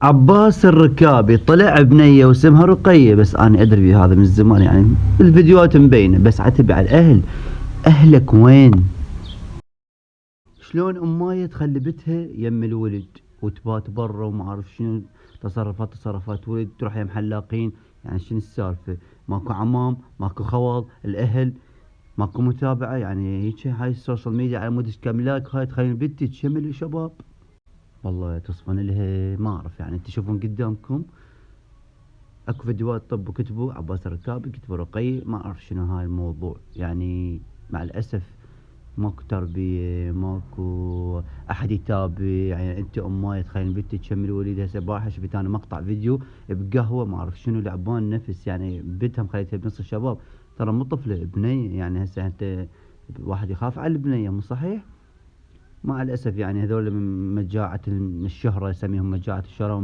عباس الركابي طلع بنية واسمها رقية، بس أنا أدري بهذا من زمان، يعني الفيديوهات مبينة، بس عتب على الأهل. أهلك وين؟ شلون أماية تخلي بنتها يم الولد وتبات برا وما أعرف شنو، تصرفات ولد، تروح يم حلاقين، يعني شنو السالفة؟ ماكو عمام، ماكو خوال، الأهل ماكو متابعة، يعني هيك هاي السوشيال ميديا على مود كاملاك هاي تخلي بنتي تشمل الشباب. والله تصفن لها ما أعرف، يعني تشوفون قدامكم اكو فيديوهات طب وكتبوا عباس الركابي، كتبوا رقي، ما اعرف شنو هاي الموضوع يعني. مع الاسف ماكو تربية، ماكو احد يتابع، يعني انت اماي تخيل بنتي تشمل وليدها. هسه باحة شفت انا مقطع فيديو بقهوة ما اعرف شنو لعبان نفس، يعني بنتها مخليتها بنص الشباب، ترى مو طفلة بنية، يعني هسه انت واحد يخاف على البنية، مو صحيح؟ مع الاسف يعني هذول من مجاعة الشهرة، يسميهم مجاعة الشهرة.